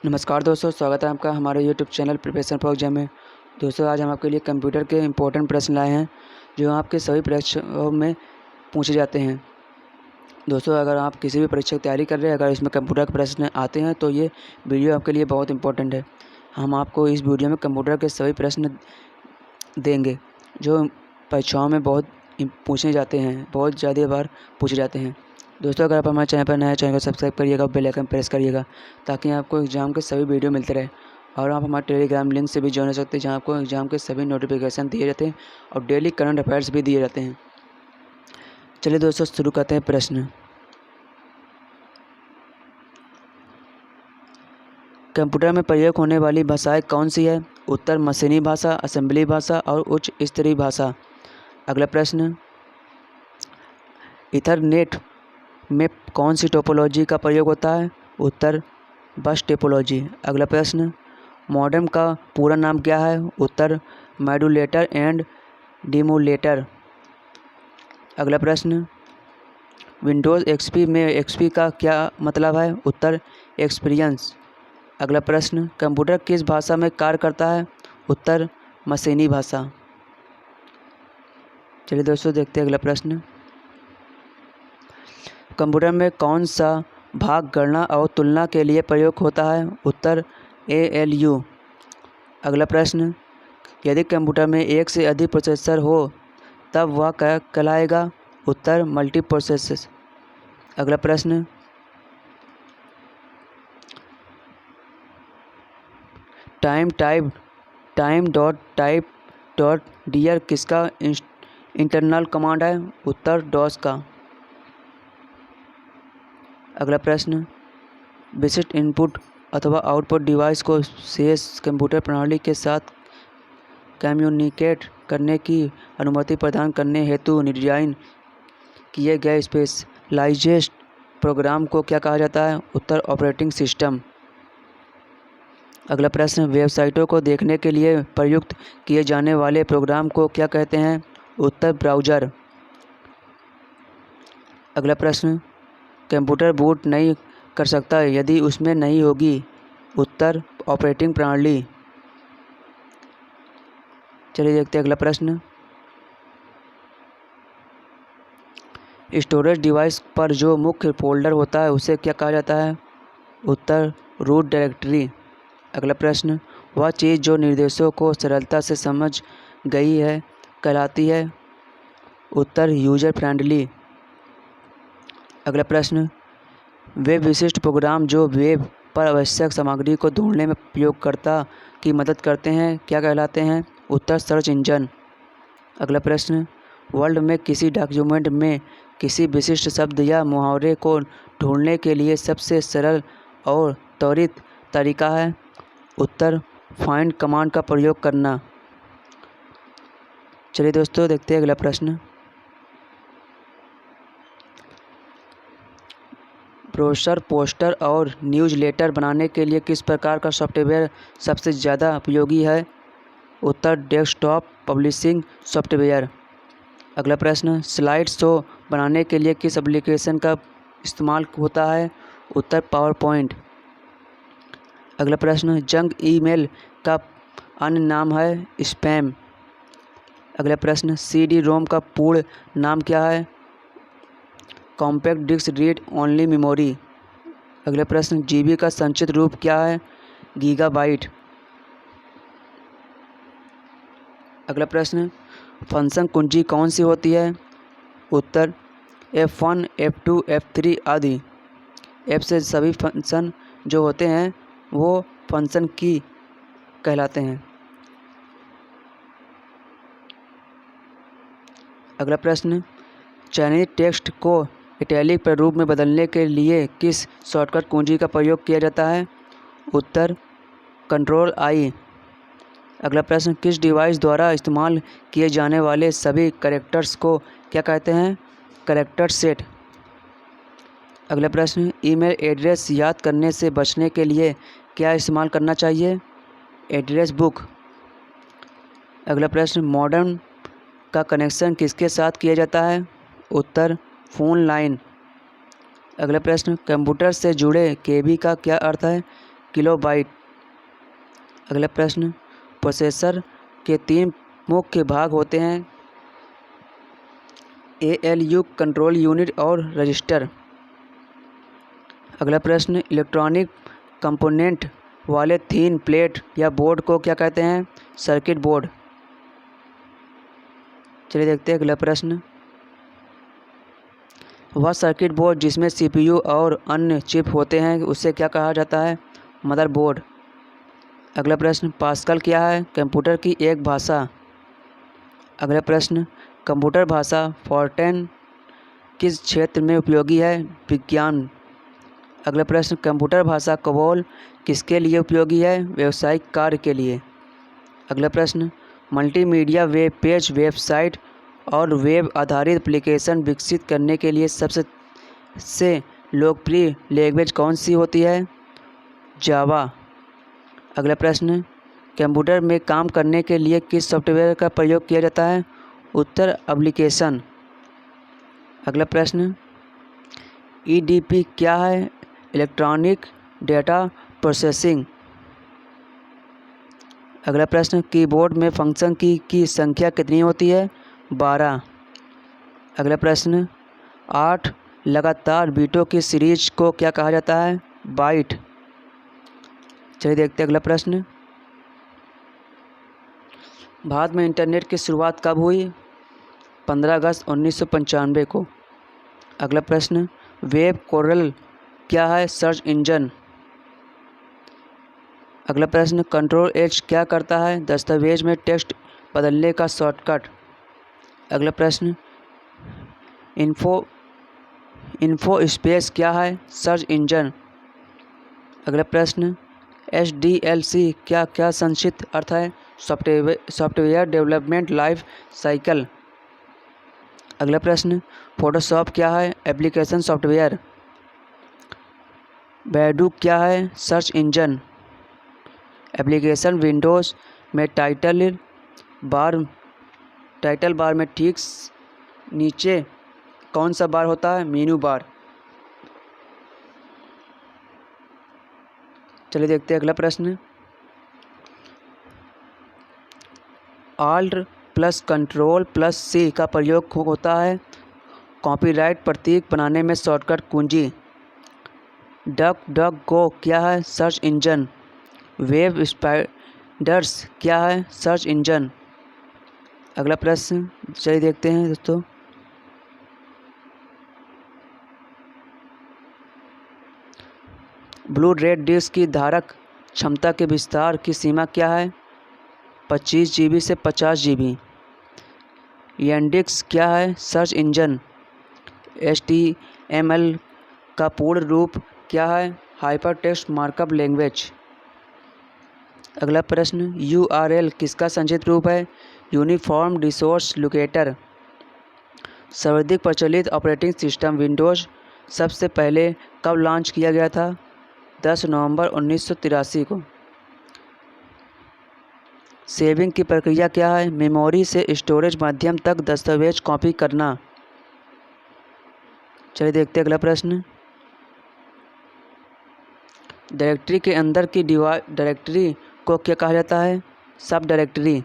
नमस्कार दोस्तों, स्वागत है आपका हमारे YouTube channel preparation for exam में। दोस्तों, आज हम आपके लिए कंप्यूटर के इम्पोर्टेंट प्रश्न लाए हैं जो आपके सभी परीक्षाओं में पूछे जाते हैं। दोस्तों, अगर आप किसी भी परीक्षा की तैयारी कर रहे हैं, अगर इसमें कंप्यूटर के प्रश्न आते हैं तो ये वीडियो आपके लिए बहुत इंपॉर्टेंट है। हम आपको इस वीडियो में कंप्यूटर के सभी प्रश्न देंगे जो परीक्षाओं में बहुत पूछे जाते हैं, बहुत ज़्यादा बार पूछे जाते हैं। दोस्तों, अगर आप हमारे चैनल पर नए हैं, चैनल को सब्सक्राइब करिएगा, बेल आइकन प्रेस करिएगा ताकि आपको एग्ज़ाम के सभी वीडियो मिलते रहे। और आप हमारे टेलीग्राम लिंक से भी ज्वाइन हो सकते हैं जहाँ आपको एग्ज़ाम के सभी नोटिफिकेशन दिए जाते हैं और डेली करंट अफेयर्स भी दिए जाते हैं। चलिए दोस्तों, शुरू करते हैं प्रश्न। कंप्यूटर में प्रयोग होने वाली भाषाएं कौन सी है? उत्तर मशीनी भाषा, असेंबली भाषा और उच्च स्तरीय भाषा। अगला प्रश्न, ईथरनेट में कौन सी टोपोलॉजी का प्रयोग होता है? उत्तर बस टोपोलॉजी। अगला प्रश्न, मॉडेम का पूरा नाम क्या है? उत्तर मॉड्यूलेटर एंड डिमोलेटर। अगला प्रश्न, विंडोज़ एक्सपी में एक्सपी का क्या मतलब है? उत्तर एक्सपीरियंस। अगला प्रश्न, कंप्यूटर किस भाषा में कार्य करता है? उत्तर मशीनी भाषा। चलिए दोस्तों, देखते हैं अगला प्रश्न। कंप्यूटर में कौन सा भाग गणना और तुलना के लिए प्रयोग होता है? उत्तर ALU। अगला प्रश्न, यदि कंप्यूटर में एक से अधिक प्रोसेसर हो तब वह क्या कहलाएगा? उत्तर मल्टी प्रोसेसर। अगला प्रश्न, टाइम.टाइप.डियर किसका इंटरनल कमांड है? उत्तर डॉस का। अगला प्रश्न, विशिष्ट इनपुट अथवा आउटपुट डिवाइस को शेष कंप्यूटर प्रणाली के साथ कम्युनिकेट करने की अनुमति प्रदान करने हेतु डिजाइन किए गए स्पेशलाइज्ड प्रोग्राम को क्या कहा जाता है? उत्तर ऑपरेटिंग सिस्टम। अगला प्रश्न, वेबसाइटों को देखने के लिए प्रयुक्त किए जाने वाले प्रोग्राम को क्या कहते हैं? उत्तर ब्राउज़र। अगला प्रश्न, कंप्यूटर बूट नहीं कर सकता यदि उसमें नहीं होगी? उत्तर ऑपरेटिंग प्रणाली। चलिए देखते हैं अगला प्रश्न, स्टोरेज डिवाइस पर जो मुख्य फोल्डर होता है उसे क्या कहा जाता है? उत्तर रूट डायरेक्टरी। अगला प्रश्न, वह चीज़ जो निर्देशों को सरलता से समझ गई है कहलाती है? उत्तर यूजर फ्रेंडली। अगला प्रश्न, वे विशिष्ट प्रोग्राम जो वेब पर आवश्यक सामग्री को ढूंढने में उपयोगकर्ता की मदद करते हैं क्या कहलाते हैं? उत्तर सर्च इंजन। अगला प्रश्न, वर्ल्ड में किसी डॉक्यूमेंट में किसी विशिष्ट शब्द या मुहावरे को ढूंढने के लिए सबसे सरल और त्वरित तरीका है? उत्तर फाइंड कमांड का प्रयोग करना। चलिए दोस्तों, देखते हैं अगला प्रश्न। ब्रोशर, पोस्टर और न्यूज़लेटर बनाने के लिए किस प्रकार का सॉफ्टवेयर सबसे ज़्यादा उपयोगी है? उत्तर डेस्कटॉप पब्लिशिंग सॉफ्टवेयर। अगला प्रश्न, स्लाइड शो बनाने के लिए किस एप्लीकेशन का इस्तेमाल होता है? उत्तर पावर पॉइंट। अगला प्रश्न, जंक ईमेल का अन्य नाम है स्पैम। अगला प्रश्न, CD-ROM का पूर्ण नाम क्या है? Compact disc read only memory. अगला प्रश्न, GB का संक्षिप्त रूप क्या है? गीगाबाइट। अगला प्रश्न, फंक्शन कुंजी कौन सी होती है? उत्तर F1, F2, F3 आदि। F से सभी फंक्शन जो होते हैं वो फंक्शन की कहलाते हैं। अगला प्रश्न, चयनित टेक्स्ट को इटैलिक प्रारूप में बदलने के लिए किस शॉर्टकट कुंजी का प्रयोग किया जाता है? उत्तर Ctrl+I। अगला प्रश्न, किस डिवाइस द्वारा इस्तेमाल किए जाने वाले सभी कैरेक्टर्स को क्या कहते हैं? Character set. अगला प्रश्न, ईमेल एड्रेस याद करने से बचने के लिए क्या इस्तेमाल करना चाहिए? Address book. अगला प्रश्न, मॉडेम का कनेक्शन किसके साथ किया जाता है? उत्तर फ़ोन लाइन। अगला प्रश्न, कंप्यूटर से जुड़े KB का क्या अर्थ है? किलोबाइट। अगला प्रश्न, प्रोसेसर के 3 मुख्य भाग होते हैं, ALU, कंट्रोल यूनिट और रजिस्टर। अगला प्रश्न, इलेक्ट्रॉनिक कंपोनेंट वाले थिन प्लेट या बोर्ड को क्या कहते हैं? Circuit board. चलिए देखते हैं अगला प्रश्न, वह सर्किट बोर्ड जिसमें CPU और अन्य चिप होते हैं उसे क्या कहा जाता है? मदरबोर्ड। अगला प्रश्न, पास्कल क्या है? कंप्यूटर की एक भाषा। अगला प्रश्न, कंप्यूटर भाषा फोर्ट्रैन किस क्षेत्र में उपयोगी है? विज्ञान। अगला प्रश्न, कंप्यूटर भाषा कोबोल किसके लिए उपयोगी है? व्यावसायिक कार्य के लिए। अगला प्रश्न, मल्टीमीडिया वेब पेज, वेबसाइट और वेब आधारित एप्लीकेशन विकसित करने के लिए सबसे लोकप्रिय लैंग्वेज कौन सी होती है? जावा। अगला प्रश्न, कंप्यूटर में काम करने के लिए किस सॉफ्टवेयर का प्रयोग किया जाता है? उत्तर, एप्लीकेशन। अगला प्रश्न, EDP क्या है? Electronic data processing. अगला प्रश्न, कीबोर्ड में फंक्शन की संख्या कितनी होती है? 12। अगला प्रश्न, 8 लगातार बीटों की सीरीज को क्या कहा जाता है? बाइट। चलिए देखते हैं अगला प्रश्न, भारत में इंटरनेट की शुरुआत कब हुई? 15 अगस्त 1995 को। अगला प्रश्न, वेब कोरल क्या है? Search engine. अगला प्रश्न, कंट्रोल एच क्या करता है? दस्तावेज में टेक्स्ट बदलने का शॉर्टकट। अगला प्रश्न, इन्फो स्पेस क्या है? Search engine. अगला प्रश्न, SDLC क्या संक्षिप्त अर्थ है? Software development life cycle. अगला प्रश्न, फोटोशॉप क्या है? Application software. बैडू क्या है? Search engine. एप्लीकेशन विंडोज़ में टाइटल बार में ठीक नीचे कौन सा बार होता है? मेनू बार। चलिए देखते हैं अगला प्रश्न, Alt+Ctrl+C का प्रयोग होता है कॉपीराइट प्रतीक बनाने में शॉर्टकट कुंजी। DuckDuckGo क्या है? Search engine. वेब स्पाइडर्स क्या है? Search engine. अगला प्रश्न, चलिए देखते हैं दोस्तों, ब्लू रेड डिस्क की धारक क्षमता के विस्तार की सीमा क्या है? 25 GB से 50 GB। Yandex क्या है? Search engine. HTML का पूर्ण रूप क्या है? Hypertext markup language. अगला प्रश्न, URL किसका संक्षिप्त रूप है? Uniform resource locator. सर्वाधिक प्रचलित ऑपरेटिंग सिस्टम विंडोज़ सबसे पहले कब लॉन्च किया गया था? 10 नवंबर 1983 को। सेविंग की प्रक्रिया क्या है? मेमोरी से स्टोरेज माध्यम तक दस्तावेज कॉपी करना। चलिए देखते हैं अगला प्रश्न, डायरेक्टरी के अंदर की डायरेक्टरी को क्या कहा जाता है? सब डायरेक्टरी।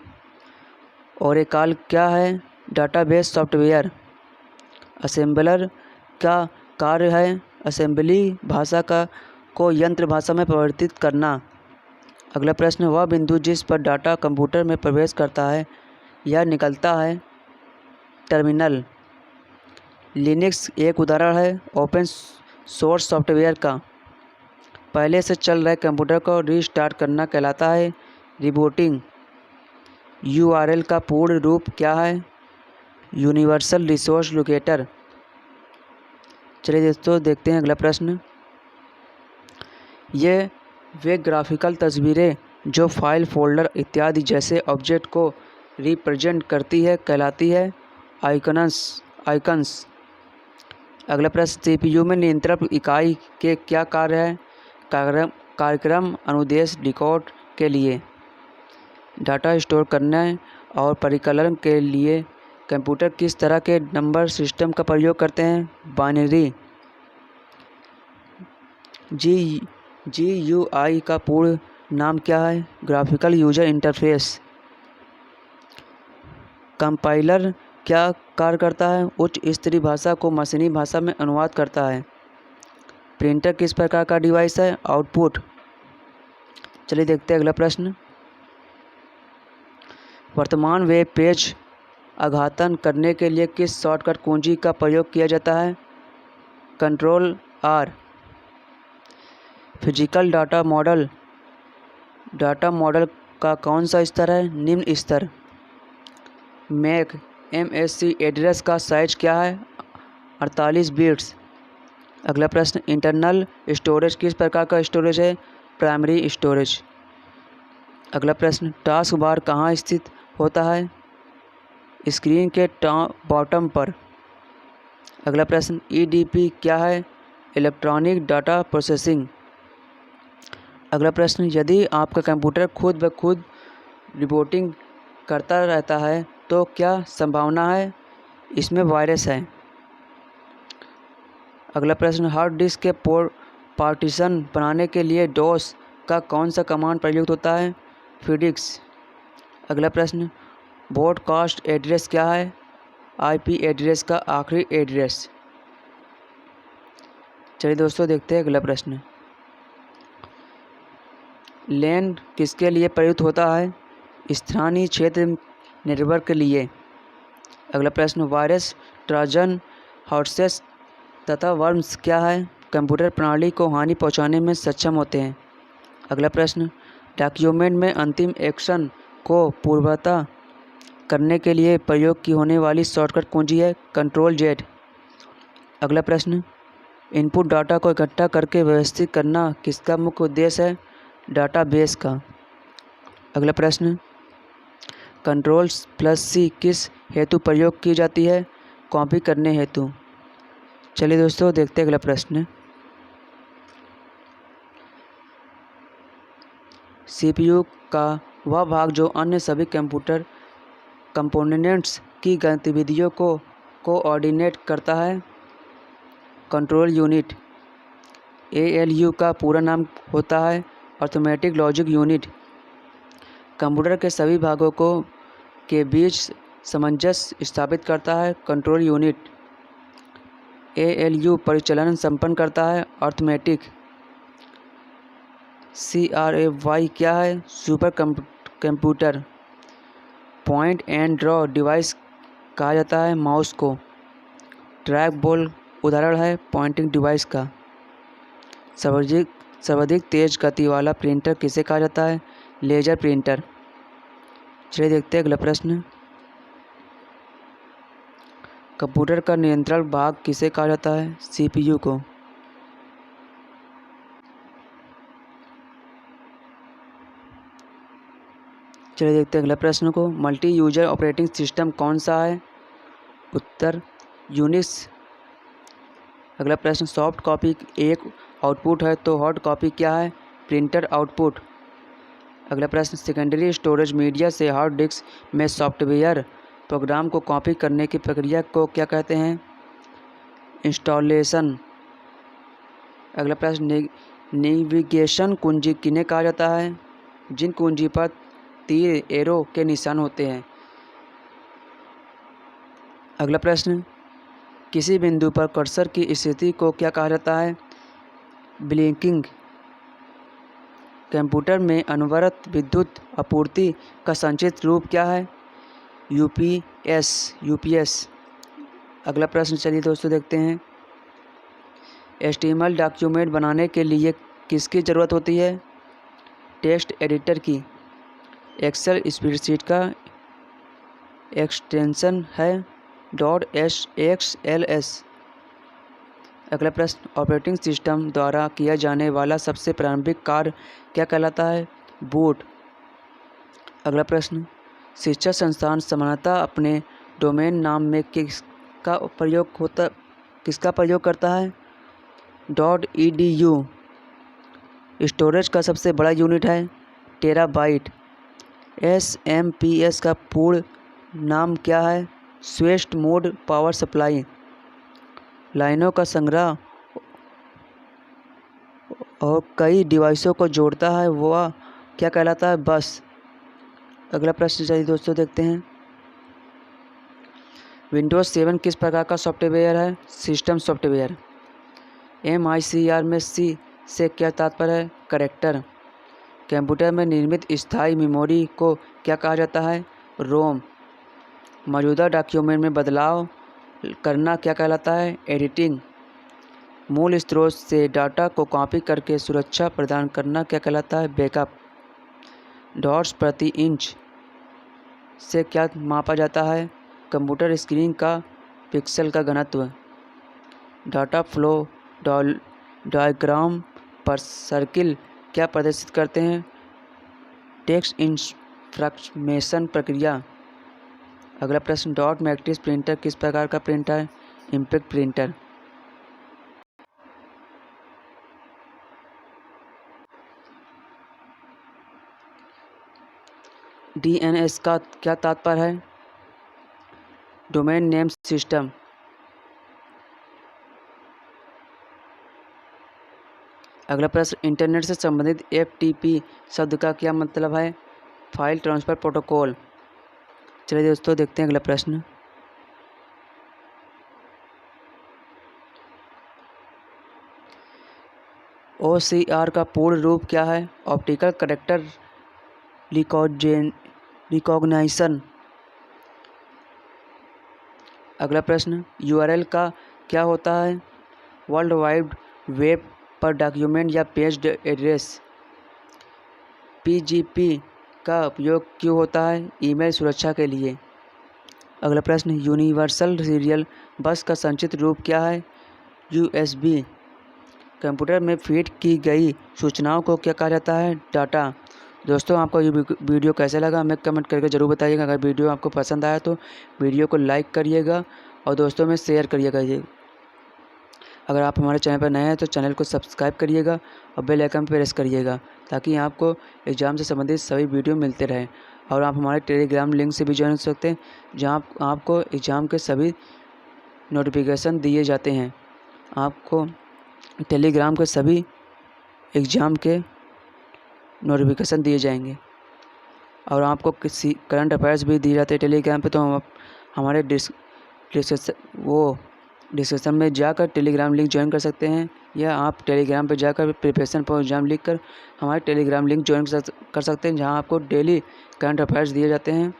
ओरेकल क्या है? Database software. असेंबलर का कार्य है? असेंबली भाषा को यंत्र भाषा में परिवर्तित करना। अगला प्रश्न, वह बिंदु जिस पर डाटा कंप्यूटर में प्रवेश करता है या निकलता है? टर्मिनल। लिनक्स एक उदाहरण है ओपन सोर्स सॉफ्टवेयर का। पहले से चल रहे कंप्यूटर को रीस्टार्ट करना कहलाता है रिबूटिंग। URL का पूर्ण रूप क्या है? Universal resource locator. चलिए दोस्तों देखते हैं अगला प्रश्न, ये वे ग्राफिकल तस्वीरें जो फाइल, फोल्डर इत्यादि जैसे ऑब्जेक्ट को रिप्रेजेंट करती है कहलाती है आइकन्स। अगला प्रश्न, CPU में नियंत्रण इकाई के क्या कार्य है? कार्यक्रम अनुदेश डिकोड के लिए, डाटा स्टोर करने और परिकलन के लिए कंप्यूटर किस तरह के नंबर सिस्टम का प्रयोग करते हैं? बाइनरी। GUI का पूर्ण नाम क्या है? Graphical user interface. कंपाइलर क्या कार्य करता है? उच्च स्तरीय भाषा को मशीनी भाषा में अनुवाद करता है। प्रिंटर किस प्रकार का डिवाइस है? आउटपुट। चलिए देखते हैं अगला प्रश्न। वर्तमान वेब पेज अद्यतन करने के लिए किस शॉर्टकट कुंजी का प्रयोग किया जाता है? Ctrl+R। फिजिकल डाटा मॉडल का कौन सा स्तर है? निम्न स्तर। मैक MSC एड्रेस का साइज क्या है? 48 बिट्स। अगला प्रश्न। इंटरनल स्टोरेज किस प्रकार का स्टोरेज है? Primary storage. अगला प्रश्न। टास्क बार कहाँ स्थित होता है? स्क्रीन के बॉटम पर। अगला प्रश्न। EDP क्या है? Electronic data processing. अगला प्रश्न। यदि आपका कंप्यूटर खुद ब खुद रिबूटिंग करता रहता है तो क्या संभावना है इसमें वायरस है? अगला प्रश्न। हार्ड डिस्क के पार्टीशन बनाने के लिए डॉस का कौन सा कमांड प्रयुक्त होता है? फिडिक्स। अगला प्रश्न। ब्रॉडकास्ट एड्रेस क्या है? IP एड्रेस का आखिरी एड्रेस। चलिए दोस्तों देखते हैं अगला प्रश्न। लैन किसके लिए प्रयुक्त होता है? स्थानीय क्षेत्र नेटवर्क के लिए। अगला प्रश्न। वायरस, ट्रोजन, हॉर्सेस तथा वर्म्स क्या है? कंप्यूटर प्रणाली को हानि पहुंचाने में सक्षम होते हैं। अगला प्रश्न। डॉक्यूमेंट में अंतिम एक्शन को पूर्वता करने के लिए प्रयोग की होने वाली शॉर्टकट कुंजी है Ctrl+Z। अगला प्रश्न। इनपुट डाटा को इकट्ठा करके व्यवस्थित करना किसका मुख्य उद्देश्य है? डाटाबेस का। अगला प्रश्न। Ctrl+C किस हेतु प्रयोग की जाती है? कॉपी करने हेतु। चलिए दोस्तों देखते हैं अगला प्रश्न। CPU का वह भाग जो अन्य सभी कंप्यूटर कंपोनेंट्स की गतिविधियों को कोऑर्डिनेट करता है? Control unit. ALU का पूरा नाम होता है अर्थमेटिक लॉजिक यूनिट। कंप्यूटर के सभी भागों के बीच सामंजस्य स्थापित करता है कंट्रोल यूनिट। ALU परिचालन संपन्न करता है अर्थमेटिक। CRAY क्या है? Super computer. Point and draw device कहा जाता है माउस को। ट्रैक बॉल उदाहरण है पॉइंटिंग डिवाइस का। सर्वाधिक तेज गति वाला प्रिंटर किसे कहा जाता है? Laser printer. चलिए देखते हैं अगला प्रश्न। कंप्यूटर का नियंत्रण भाग किसे कहा जाता है? CPU को। चलिए देखते हैं अगला प्रश्न को। मल्टी यूजर ऑपरेटिंग सिस्टम कौन सा है? उत्तर यूनिक्स। अगला प्रश्न। सॉफ्ट कॉपी एक आउटपुट है तो हार्ड कॉपी क्या है? Printer output. अगला प्रश्न। सेकेंडरी स्टोरेज मीडिया से हार्ड डिस्क में सॉफ्टवेयर प्रोग्राम को कॉपी करने की प्रक्रिया को क्या कहते हैं? इंस्टॉलेशन। अगला प्रश्न। नेविगेशन कुंजी किन्हें कहा जाता है? जिन कुंजी पर तीर एरो के निशान होते हैं। अगला प्रश्न। किसी बिंदु पर कर्सर की स्थिति को क्या कहा जाता है? ब्लिंकिंग। कंप्यूटर में अनवरत विद्युत आपूर्ति का संक्षिप्त रूप क्या है? UPS। अगला प्रश्न चलिए दोस्तों देखते हैं। HTML डॉक्यूमेंट बनाने के लिए किसकी ज़रूरत होती है? टेक्स्ट एडिटर की। एक्सेल स्प्रेडशीट का एक्सटेंशन है .XLS। अगला प्रश्न। ऑपरेटिंग सिस्टम द्वारा किया जाने वाला सबसे प्रारंभिक कार्य क्या कहलाता है? बूट। अगला प्रश्न। शिक्षा संस्थान सामान्यतः अपने डोमेन नाम में किसका प्रयोग करता है? .edu। स्टोरेज का सबसे बड़ा यूनिट है टेराबाइट। SMPS का पूर्ण नाम क्या है? स्वेस्ट मोड पावर सप्लाई। लाइनों का संग्रह और कई डिवाइसों को जोड़ता है वह क्या कहलाता है? बस। अगला प्रश्न चलिए दोस्तों देखते हैं। विंडोज़ 7 किस प्रकार का सॉफ्टवेयर है? System software. MICR में C से क्या तात्पर्य है? कैरेक्टर। कंप्यूटर में निर्मित स्थायी मेमोरी को क्या कहा जाता है? रोम। मौजूदा डॉक्यूमेंट में बदलाव करना क्या कहलाता है? एडिटिंग। मूल स्रोत से डाटा को कॉपी करके सुरक्षा प्रदान करना क्या कहलाता है? बैकअप। डॉट्स प्रति इंच से क्या मापा जाता है? कंप्यूटर स्क्रीन का पिक्सल का घनत्व। डाटा फ्लो डायग्राम पर सर्किल क्या प्रदर्शित करते हैं? टेक्स्ट इंफॉर्मेशन प्रक्रिया। अगला प्रश्न, डॉट मैट्रिक्स प्रिंटर किस प्रकार का प्रिंटर है? Impact printer. DNS का क्या तात्पर्य है? Domain name system. अगला प्रश्न, इंटरनेट से संबंधित FTP शब्द का क्या मतलब है? File transfer protocol. चलिए दोस्तों देखते हैं अगला प्रश्न। OCR का पूर्ण रूप क्या है? Optical character recognition. अगला प्रश्न, URL का क्या होता है? वर्ल्ड वाइड वेब पर डॉक्यूमेंट या पेज एड्रेस। PGP का उपयोग क्यों होता है? ईमेल सुरक्षा के लिए। अगला प्रश्न, यूनिवर्सल सीरियल बस का संक्षिप्त रूप क्या है? USB। कंप्यूटर में फीड की गई सूचनाओं को क्या कहा जाता है? डाटा। दोस्तों आपको ये वीडियो कैसा लगा हमें कमेंट करके ज़रूर बताइएगा। अगर वीडियो आपको पसंद आया तो वीडियो को लाइक करिएगा और दोस्तों में शेयर करिएगा। ये अगर आप हमारे चैनल पर नए हैं तो चैनल को सब्सक्राइब करिएगा और बेल आइकन प्रेस करिएगा ताकि आपको एग्ज़ाम से संबंधित सभी वीडियो मिलते रहें। और आप हमारे टेलीग्राम लिंक से भी ज्वाइन कर सकते हैं जहाँ आपको एग्ज़ाम के सभी नोटिफिकेशन दिए जाते हैं। आपको टेलीग्राम के सभी एग्ज़ाम के नोटिफिकेशन दिए जाएंगे और आपको किसी करंट अफेयर्स भी दिए जाते हैं टेलीग्राम पे। तो आप हमारे डिस्क्रिप्शन में जाकर टेलीग्राम लिंक ज्वाइन कर सकते हैं या आप टेलीग्राम पे जाकर प्रिपरेशन फॉर एग्ज़ाम लिख कर हमारे टेलीग्राम लिंक ज्वाइन कर सकते हैं जहां आपको डेली करंट अफेयर्स दिए जाते हैं।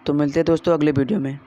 तो मिलते हैं दोस्तों अगले वीडियो में।